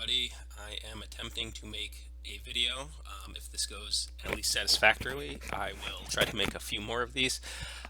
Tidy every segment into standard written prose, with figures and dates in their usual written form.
everybody. I am attempting to make a video. If this goes at least satisfactorily, I will try to make a few more of these.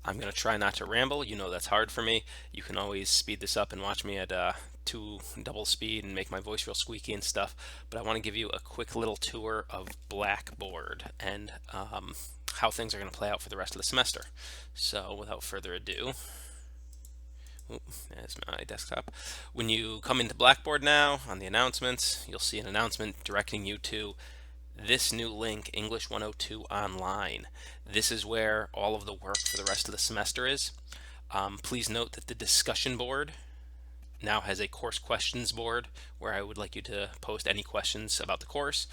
I'm going to try not to ramble. You know that's hard for me. You can always speed this up and watch me at double speed and make my voice real squeaky and stuff. But I want to give you a quick little tour of Blackboard and how things are going to play out for the rest of the semester. So without further ado, there's my desktop. When you come into Blackboard now, on the announcements, you'll see an announcement directing you to this new link, English 102 Online. This is where all of the work for the rest of the semester is. Please note that the discussion board now has a course questions board where I would like you to post any questions about the course.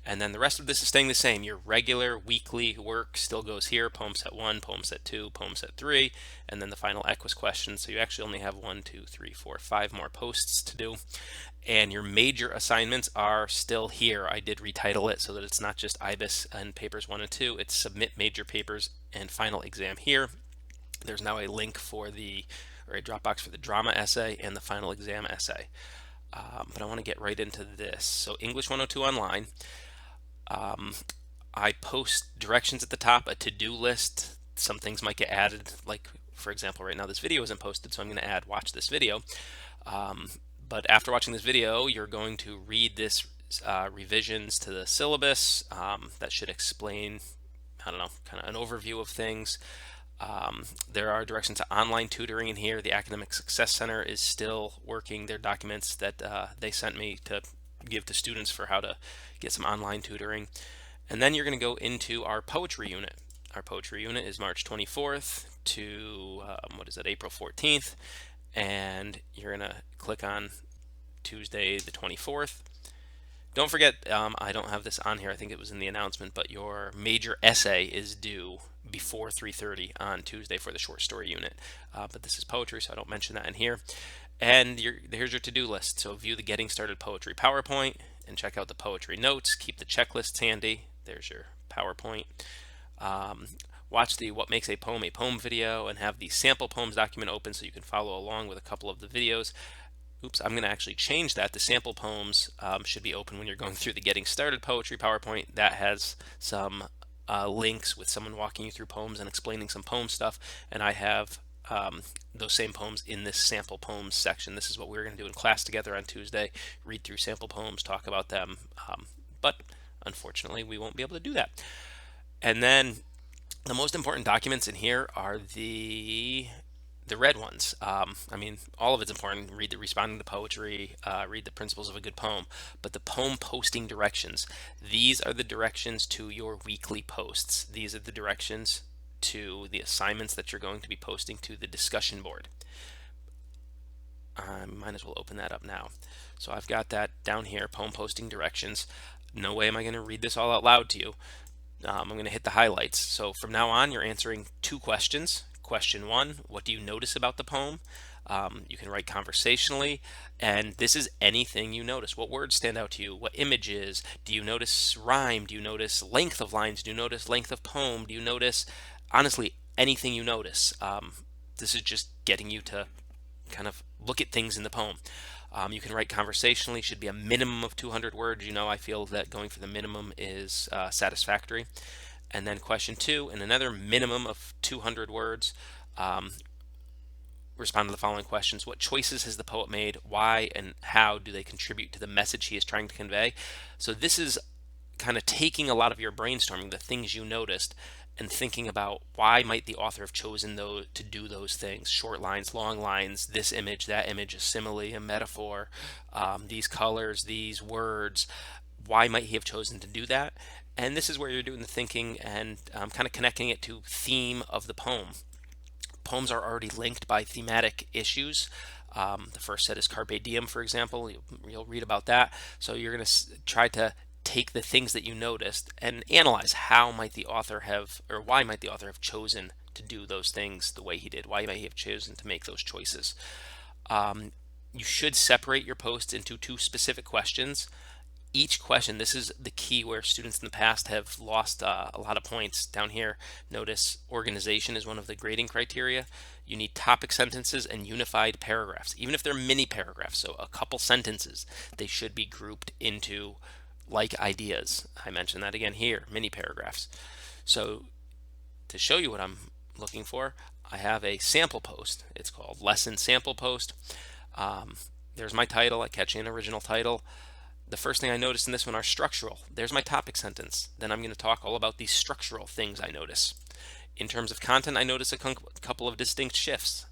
And then the rest of this is staying the same. Your regular weekly work still goes here, poem set 1, poem set 2, poem set 3, and then the final EQUIS questions. So you actually only have 1, 2, 3, 4, 5 more posts to do. And your major assignments are still here. I did retitle it so that it's not just IBIS and papers 1 and 2. It's submit major papers and final exam here. There's now a link for a Dropbox for the drama essay and the final exam essay. But I want to get right into this. So English 102 Online, I post directions at the top, a to-do list. Some things might get added, like for example right now this video isn't posted, so I'm going to add watch this video. But after watching this video, you're going to read this revisions to the syllabus. That should explain, I don't know, kind of an overview of things. There are directions to online tutoring in here. The Academic Success Center is still working their documents that they sent me to give to students for how to get some online tutoring. And then you're going to go into our poetry unit. Our poetry unit is March 24th to, April 14th. And you're going to click on Tuesday the 24th. Don't forget, I don't have this on here, I think it was in the announcement, but your major essay is due before 3:30 on Tuesday for the short story unit. But this is poetry, so I don't mention that in here. And here's your to-do list. So view the Getting Started Poetry PowerPoint and check out the poetry notes. Keep the checklists handy. There's your PowerPoint. Watch the What Makes a Poem video and have the sample poems document open so you can follow along with a couple of the videos. Oops, I'm going to actually change that. The sample poems should be open when you're going through the Getting Started Poetry PowerPoint. That has some links with someone walking you through poems and explaining some poem stuff. And I have those same poems in this sample poems section. This is what we're going to do in class together on Tuesday. Read through sample poems, talk about them. But unfortunately, we won't be able to do that. And then the most important documents in here are the red ones. I mean, all of it's important. Read the Responding to Poetry, read the Principles of a Good Poem, but the poem posting directions, these are the directions to your weekly posts. These are the directions to the assignments that you're going to be posting to the discussion board. I might as well open that up now. So I've got that down here, poem posting directions. No way am I going to read this all out loud to you. I'm going to hit the highlights. So from now on, you're answering 2 questions. Question 1, what do you notice about the poem? You can write conversationally, and this is anything you notice. What words stand out to you? What images? Do you notice rhyme? Do you notice length of lines? Do you notice length of poem? Do you notice, honestly, anything you notice? This is just getting you to kind of look at things in the poem. You can write conversationally, should be a minimum of 200 words. You know, I feel that going for the minimum is satisfactory. And then question 2, in another minimum of 200 words, respond to the following questions. What choices has the poet made? Why and how do they contribute to the message he is trying to convey? So this is kind of taking a lot of your brainstorming, the things you noticed, and thinking about why might the author have chosen to do those things. Short lines, long lines, this image, that image, a simile, a metaphor, these colors, these words. Why might he have chosen to do that? And this is where you're doing the thinking and kind of connecting it to theme of the poem. Poems are already linked by thematic issues. The first set is Carpe Diem, for example. You'll read about that. So you're going to try to take the things that you noticed and analyze how might the author have, or why might the author have chosen to do those things the way he did. Why might he have chosen to make those choices? You should separate your posts into 2 specific questions. each question, this is the key where students in the past have lost a lot of points. Down here, notice organization is one of the grading criteria. You need topic sentences and unified paragraphs, even if they're mini paragraphs, so a couple sentences, they should be grouped into like ideas. I mentioned that again here, mini paragraphs. So to show you what I'm looking for, I have a sample post. It's called lesson sample post. There's my title. I catch an original title. The first thing I notice in this one are structural. There's my topic sentence. Then I'm going to talk all about these structural things I notice. In terms of content, I notice a couple of distinct shifts.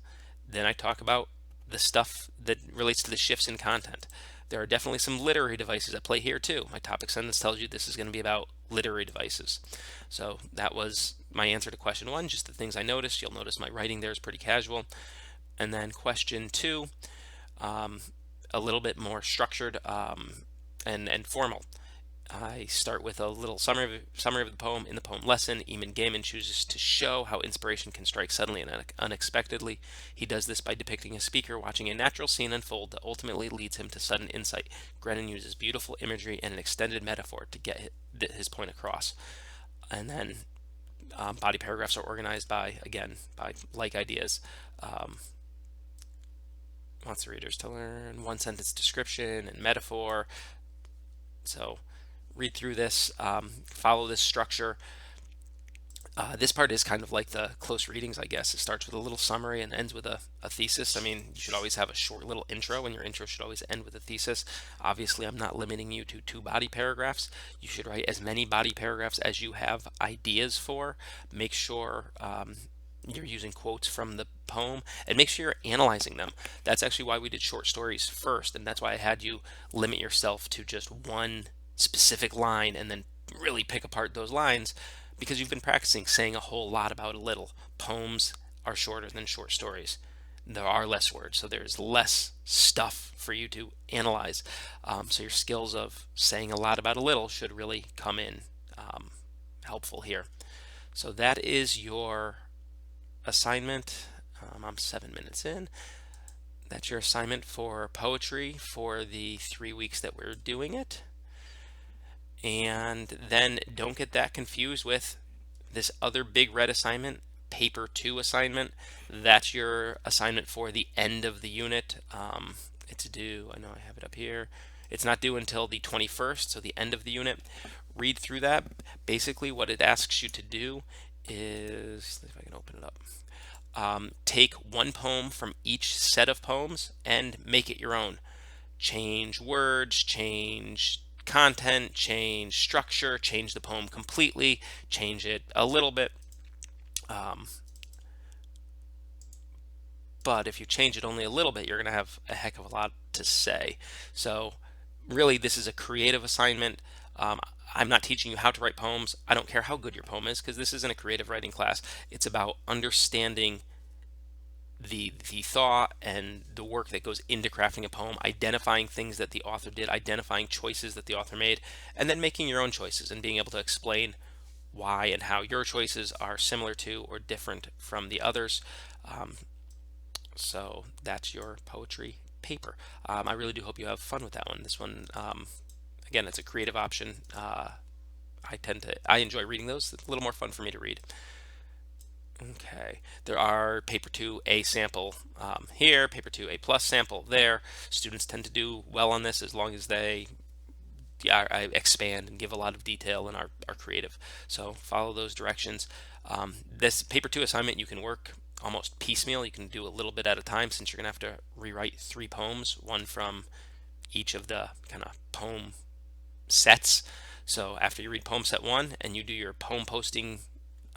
Then I talk about the stuff that relates to the shifts in content. There are definitely some literary devices at play here too. My topic sentence tells you this is going to be about literary devices. So that was my answer to question 1, just the things I noticed. You'll notice my writing there is pretty casual. And then question 2, a little bit more structured and formal. I start with a little summary of the poem. In the poem Lesson, Eamon Gaiman chooses to show how inspiration can strike suddenly and unexpectedly. He does this by depicting a speaker watching a natural scene unfold that ultimately leads him to sudden insight. Grennan uses beautiful imagery and an extended metaphor to get his point across. And then body paragraphs are organized by like ideas. Wants the readers to learn one sentence description and metaphor. So read through this, follow this structure. This part is kind of like the close readings, I guess. It starts with a little summary and ends with a thesis. I mean, you should always have a short little intro, and your intro should always end with a thesis. Obviously, I'm not limiting you to 2 body paragraphs. You should write as many body paragraphs as you have ideas for. Make sure you're using quotes from the poem, and make sure you're analyzing them. That's actually why we did short stories first, and that's why I had you limit yourself to just one specific line and then really pick apart those lines, because you've been practicing saying a whole lot about a little. Poems are shorter than short stories. There are less words, so there's less stuff for you to analyze. So your skills of saying a lot about a little should really come in helpful here. So that is your assignment. I'm 7 minutes in. That's your assignment for poetry for the 3 weeks that we're doing it. And then don't get that confused with this other big red assignment, paper 2 assignment. That's your assignment for the end of the unit. It's due, I know I have it up here. It's not due until the 21st, so the end of the unit. Read through that. Basically what it asks you to do is, if I can open it up, take one poem from each set of poems and make it your own. Change words, change content, change structure, change the poem completely, change it a little bit. But if you change it only a little bit, you're going to have a heck of a lot to say. So really, this is a creative assignment. I'm not teaching you how to write poems. I don't care how good your poem is, because this isn't a creative writing class. It's about understanding the thought and the work that goes into crafting a poem, identifying things that the author did, identifying choices that the author made, and then making your own choices and being able to explain why and how your choices are similar to or different from the others. So that's your poetry paper. I really do hope you have fun with that one. This one, again, it's a creative option. I enjoy reading those. It's a little more fun for me to read. Okay, there are paper 2A sample here, paper 2A plus sample there. Students tend to do well on this as long as they expand and give a lot of detail and are creative. So follow those directions. This paper 2 assignment you can work almost piecemeal. You can do a little bit at a time, since you're going to have to rewrite 3 poems, one from each of the kind of poem sets. So after you read poem set 1 and you do your poem posting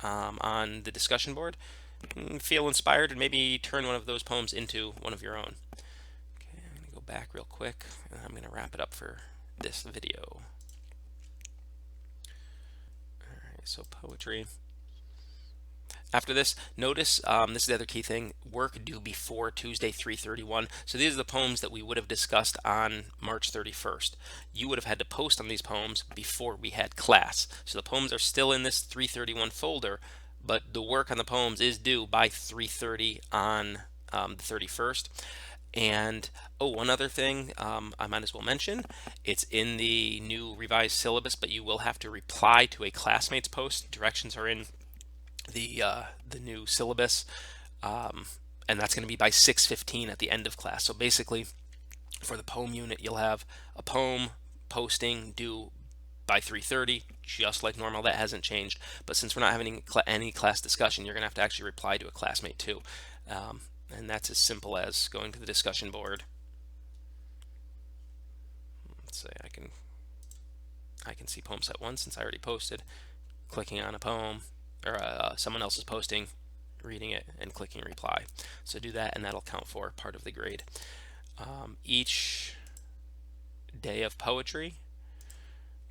on the discussion board, feel inspired and maybe turn one of those poems into one of your own. Okay, I'm going to go back real quick and I'm going to wrap it up for this video. Alright, so poetry. After this, notice this is the other key thing: work due before Tuesday 3/31. So these are the poems that we would have discussed on March 31st. You would have had to post on these poems before we had class. So the poems are still in this 3/31 folder, but the work on the poems is due by 3:30 on the 31st. And oh, one other thing I might as well mention, it's in the new revised syllabus, but you will have to reply to a classmate's post. Directions are in the new syllabus, um, and that's going to be by 6:15 at the end of class. So basically, for the poem unit, you'll have a poem posting due by 3:30, just like normal. That hasn't changed. But since we're not having any class discussion, you're going to have to actually reply to a classmate too. And that's as simple as going to the discussion board. Let's say I can see poem set 1 since I already posted, clicking on a poem or someone else is posting, reading it, and clicking reply. So do that, and that'll count for part of the grade. Each day of poetry,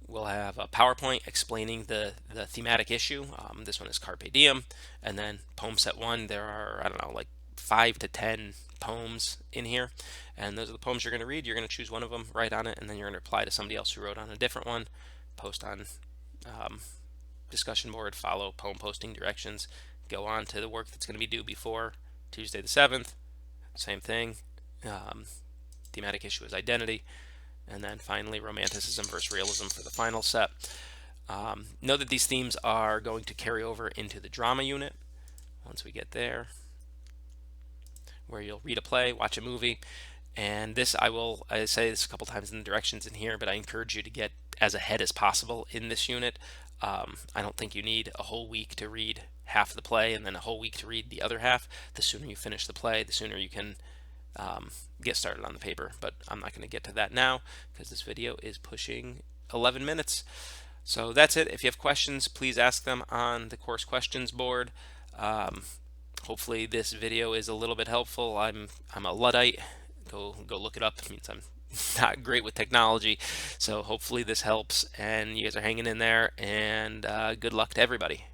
we'll have a PowerPoint explaining the thematic issue. This one is Carpe Diem, and then poem set 1. There are, I don't know, like 5 to 10 poems in here, and those are the poems you're going to read. You're going to choose one of them, write on it, and then you're going to reply to somebody else who wrote on a different one, post on discussion board, follow poem posting directions, go on to the work that's going to be due before Tuesday the 7th. Same thing. Thematic issue is identity, and then finally romanticism versus realism for the final set. Know that these themes are going to carry over into the drama unit once we get there, where you'll read a play, watch a movie, and this I say this a couple times in the directions in here, but I encourage you to get as ahead as possible in this unit. I don't think you need a whole week to read half the play and then a whole week to read the other half. The sooner you finish the play, the sooner you can get started on the paper, but I'm not going to get to that now because this video is pushing 11 minutes. So that's it. If you have questions, please ask them on the course questions board. Hopefully this video is a little bit helpful. I'm a Luddite. Go look it up. It means I'm not great with technology. So hopefully this helps and you guys are hanging in there, and good luck to everybody.